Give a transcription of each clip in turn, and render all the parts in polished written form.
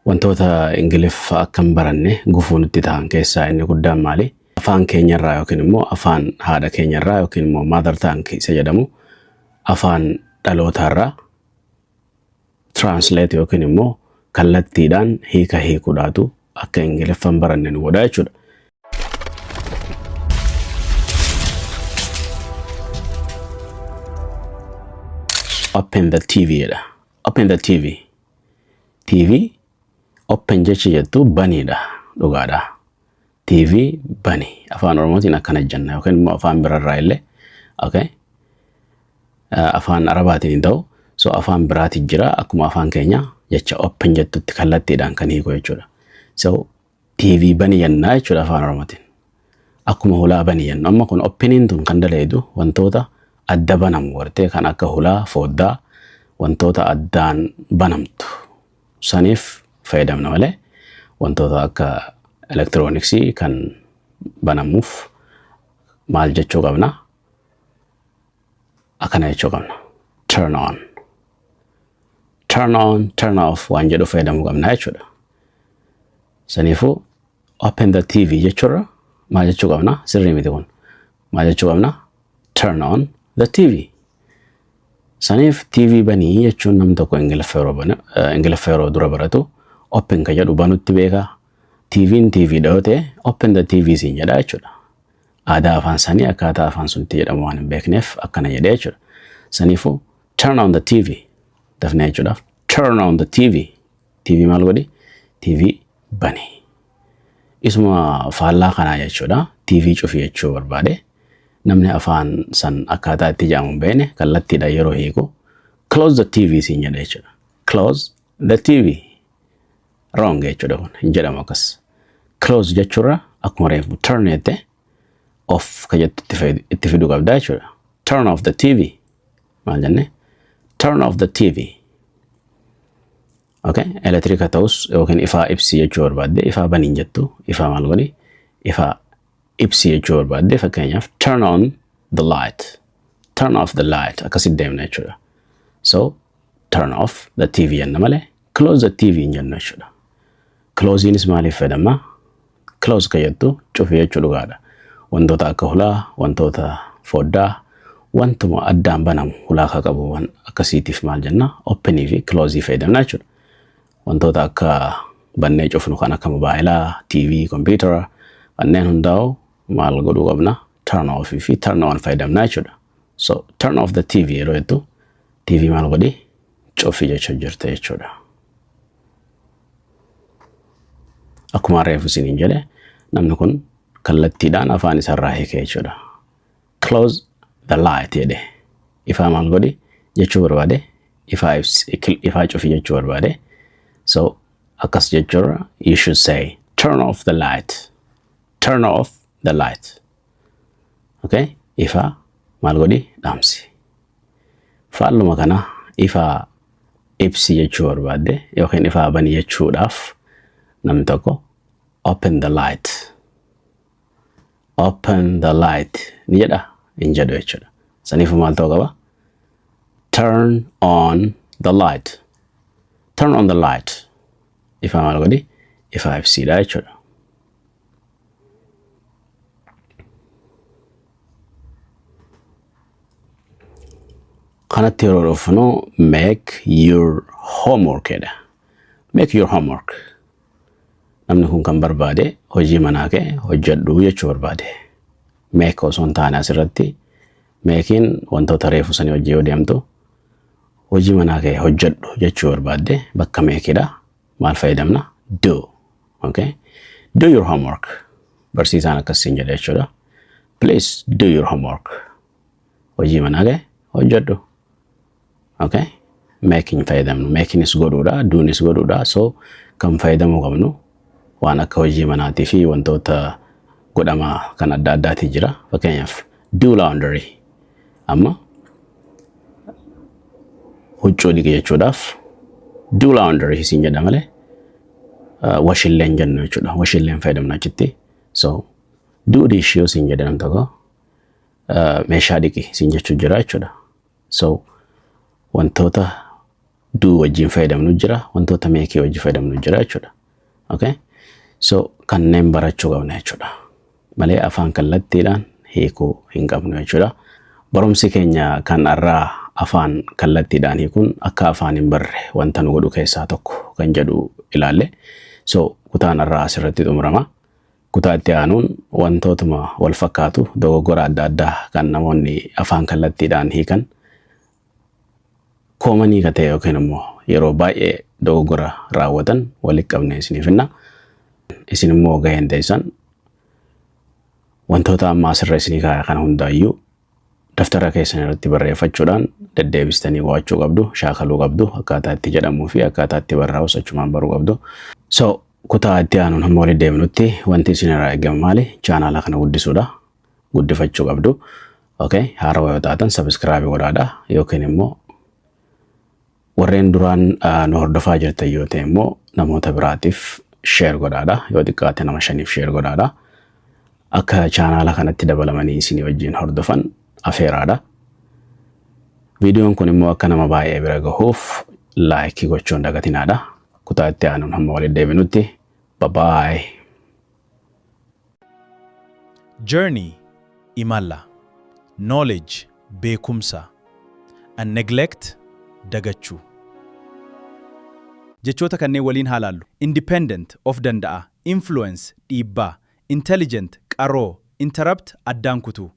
wantoota Ingiliffaa akkam baranne gufuun itti ta'an keessaa inni guddaan maali? Afaan keenyarraa yookiin immoo afaan haadha keenyarraa yookiin immoo mother tongue isa jedhamu afaan dhalootaarraa translate yookiin immoo kallattiidhaan hiikuudhaatu akka Ingiliffaan baranne nu godha jechuudha. Open the TV jedha. Open the TV. TV open jechi jettu baniidha dhugaadha. TV bani afaan Oromootiin akkana jenna yookiin immoo afaan birarraa illee okay. Afaan Arabaatiin ta'u so afaan biraati jira akkuma afaan keenya jecha open jettutti kallattiidhaan kan hiiku jechuudha. So TV bani jenna jechuudha afaan Oromootiin. Akkuma hulaa bani jenna amma kun openiin tun kan daleedu wantoota adda banamu wartee kan akka hulaa fooddaa wantoota addaan banamtu saniif fayyadamna malee wantoota akka elektirooniksii kan banamuuf maal jechuu qabna akkana jechuu qabna turn on turn off waan jedhu fayyadamuu qabna jechuudha. Saniifuu open the TV jechuudha maal jechuu qabna sirrii miti kun maal jechuu qabna turn on the TV. Saniif TV banii jechuun namni tokko Ingiliffa yeroo dura baratu open ka jedhu banutti beeka. TV'n TV dhoote open the TV siin jedha jechuudha. Aadaa afaan sanii akkaataa afaan sunitti jedhamu waan hin beekneef akkana jedhee jechuudha. Saniifuu turn on the TV dafnee jechuudhaaf turn on the TV. TV maal godhi? TV banii. Isuma faallaa kanaa jechuudha. TV cufii jechuu barbaade. Namni afaan san akkaataa itti jedhamu beene kallattiidhaan yeroo hiiku close the TV siin jedha jechuudha. Close the TV. Wrong jechuudha kun hin jedhamu akkas. Close jechuudha akkuma reefu turn jette off ka jettu itti fiduu qabda jechuudha. Turn off the TV. Maal jenne? Turn off the TV. Okay, elektirika ta'us yookiin ifaa ibsi jechuu barbaadde ifaa baniin jettu ifaa maal godhi? Ifaa ibsi jechuu barbaadde fakkeenyaaf turn on the light. Turn off the light akkasitti deemna jechuudha. So turn off the TV jenna malee close the TV hin jennu jechuudha. Close'inis maaliif fayyadama? Close ka jettu cufii jechuu dhugaadha. Wantoota akka hulaa, wantoota fooddaa, wantuma addaan banamu hulaa ka qabu waan akkasiitiif maal jenna? Openii fi close'ii fayyadamna jechuudha. Wantoota akka bannee cufnu kan akka mobaayilaa, TV, kompiitara kanneen hundaa'u maal godhuu qabna? Turn off fi turn on fayyadamna jechuudha. So turn off the TV yeroo jettu TV maal godhi? Cufii jechuu jirta jechuudha. Akkuma reefu isiniin jedhe namni kun kallattiidhaan afaan isarraa hiike jechuudha. Close the light jedhe ifaa maal godhi jechuu barbaade ifaa cufii jechuu barbaade. So akkas jechuudha you should say turn off the light. Turn off the light. Okay, ifaa maal godhi dhaamsi. Faalluma kana ifaa ibsi jechuu barbaade yookiin ifaa banii jechuudhaaf namni tokko open the light. Open the light ni jedha hin jedhu jechuudha. Saniifuu maal ta'uu qaba? Turn on the light. Turn on the light. Ifaa maal godhi? Ifaa ibsiidha jechuudha. Kanatti yeroo dhufnu make your homework jedha. Make your homework. Namni kun kan barbaade hojii manaa kee hojjedhu jechuu barbaade. Make osoo hin taane asirratti makein wantoota reefu sanii hojii yoo deemtu hojii manaa kee hojjedhu jechuu barbaade bakka makeidha. Maal fayyadamna? Do. Okay? Do your homework. Barsiisaan akkasiin jedha jechuudha. Please do your homework. Hojii manaa kee hojjedhu. Okay? Making fayyadamnu. Makiinis godhuudha. Do'nis godhuudha. So kan fayyadamuu qabnu waan akka hojii manaatii fi wantoota godhama kan adda addaati jira. Fakkeenyaaf do laundry. Amma huccuu dhiqu jechuudhaaf do laundry siin jedha malee washilleen jennu jechuudha. Washilleen fayyadamna achitti. So do dish yoo siin jedha nam tokko meeshaa dhiqi siin jechuu jira jechuudha. So wantoota do wajjin fayyadamnu jira, wantoota make wajjin fayyadamnu jira jechuudha. Okay? So kanneen barachuu qabna jechuudha. Malee afaan kallattiidhaan hiikuu hin qabnu jechuudha. Barumsi keenya kan irraa afaan kallattiidhaan hiikuun akka afaan hin barre wanta nu godhu keessaa tokko kan jedhu ilaalle. So kutaan irraa asirratti xumurama. Kutaa itti aanuun wantootuma wal fakkaatu dogoggora adda addaa kan namoonni afaan kallattiidhaan hiikan koomanii ka ta'e yookiin immoo yeroo baay'ee dogoggora raawwatan walitti qabnee isiniif finna. Isin immoo gaheen teessan wantoota amma asirra isinii kaa'e kana hundaayyuu daftara keessan irratti barreeffachuudhaan deddeebistanii qo'achuu qabdu, shaakaluu qabdu, akkaataa itti jedhamuu fi akkaataa itti barraa'us achumaan baruu qabdu. So kutaa itti aanuun hamma walitti deebinutti wanti isin irraa eegamu maali? Chaanaala kana guddisuudha. Guddifachuu qabdu. Okay? Haarawaa yoo taatan subscribe godhaadha yookiin immoo warreen duraan nu hordofaa jirtan yoo ta'e immoo namoota biraatiif share godhaadha. Yoo xiqqaate nama 5 share godhaadha. Akka chaanaala kanatti dabalamanii isin wajjin hordofan afeeraadha. Viidiyoon kun immoo akka nama baay'ee bira gahuuf like gochuun dagatinaadha. Kutaa itti aanuun hamma walitti deebinutti. Bye-bye. Journey, imala. Knowledge, beekumsa. And neglect, dagachuu. Jechoota kanneen waliin haalaallu. Independent, of danda'a. Influence, dhiibbaa. Intelligent, qaroo. Interrupt, addaan kutuu.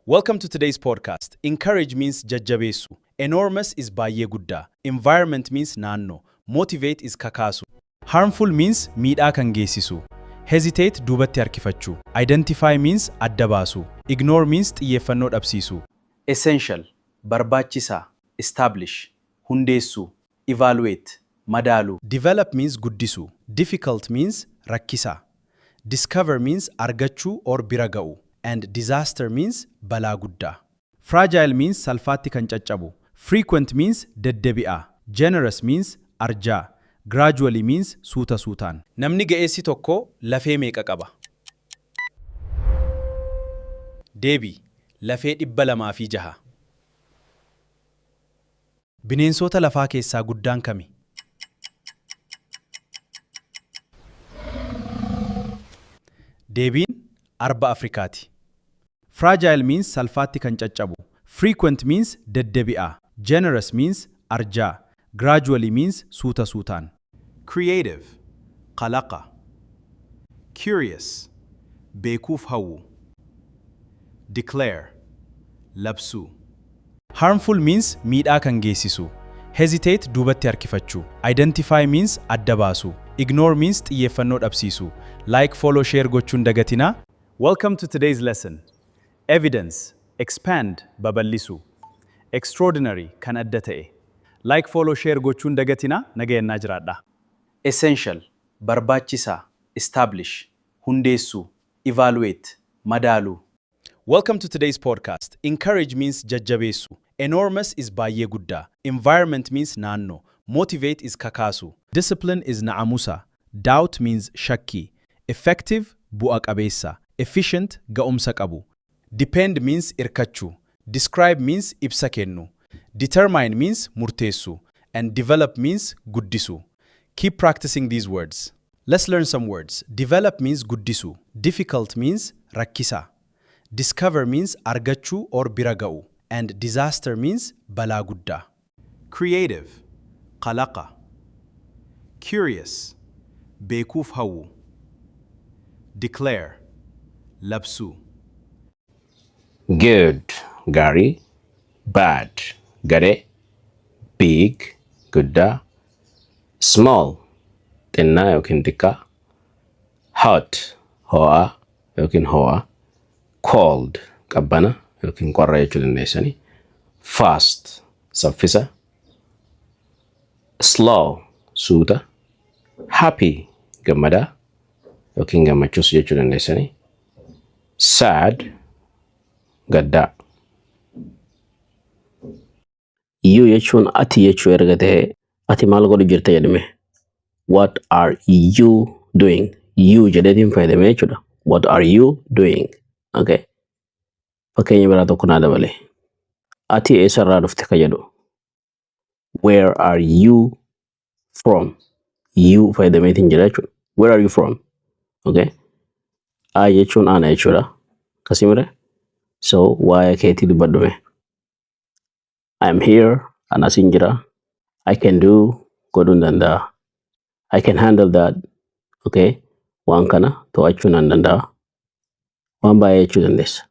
Welcome to today's podcast. Encourage means jajjabeessu. Enormous is baay'ee guddaa. Environment means naannoo. Motivate is kakaasu. Harmful means miidhaa kan geessisu. Hesitate duubatti harkifachuu. Identify means adda baasu. Ignore means xiyyeeffannoo dhabsiisu. Essential, barbaachisaa. Establish, hundeessuu. Evaluate, madaaluu. Develop means guddisuu. Difficult means rakkisaa. Discover means argachuu or bira ga'u. And disaster means balaa guddaa. Fragile means salphaatti kan caccabu. Frequent means deddeebi'aa. Generous means arjaa. Gradually means suuta suutaan. Namni ga'eessi tokko lafee meeqa qaba? Deebii, lafee 206. Bineensota lafaa keessaa guddaan kami? Deebiin, arba Afrikaati. Fragile means salphaatti kan caccabu. Frequent means deddeebi'aa. Generous means arjaa. Gradually means suuta suutaan. Creative, qalaqa. Curious, beekuuf hawwu. Declare, labsuu. Harmful means miidhaa kan geessisu. Hesitate duubatti harkifachuu. Identify means adda baasu. Ignore means xiyyeeffannoo dhabsiisu. Like, follow, share gochuun dagatinaa. Welcome to today's lesson. Evidence, expand, babal'isu. Extraordinary, kan adda ta'e. Like, follow, share gochuun dagatinaa nagayannaa jiraadha. Essential, barbaachisaa. Establish, hundeessuu. Evaluate, madaaluu. Welcome to today's podcast. Encourage means jajjabeessu. Enormous is baay'ee guddaa. Environment means naannoo. Motivate is kakaasu. Discipline is na'amusa. Doubt means shakkii. Effective, bu'a qabeessa. Efficient, ga'umsa qabu. Depend means irkachuu. Describe means ibsa kennu. Determine means murteessu. And develop means guddisu. Keep practicing these words. Let's learn some words. Develop means guddisu. Difficult means rakkisa. Discover means argachuu or bira ga'u. And disaster means balaa guddaa. Creative, qalaqa. Curious, beekuuf hawwu. Declare, labsuu. Good, gaarii. Bad, gadhee. Big, guddaa. Small, xinnaa yookiin xiqqaa. Hot, ho'aa yookiin ho'aa. Cold, qabbana yookiin qorra jechuu dandeessanii. Fast, saffisa. Slow, suuta. Happy, gammadaa yookiin gammachuus jechuu dandeessanii. Sad, gaddaa. You jechuun ati jechuu erga ta'e ati maal godhu jirta jedhame. What are you doing? You jedheetiin fayyadame jechuudha. What are you doing? Okay. Fakkeenya biraa tokko naa dabale. Ati eessarraa dhufte ka jedhu. where are you from? You fayyadameetiin jira jechuudha. Where are you from? Okay. I jechuun ana jechuudha. Kasimire. So waa'ee keetii dubbadhume. I am here. Ana siin jira. I can do godhuun danda'a. I can handle that. Okay. Waan kana to'achuu nan danda'a. Waan baay'ee jechuu dandeessa.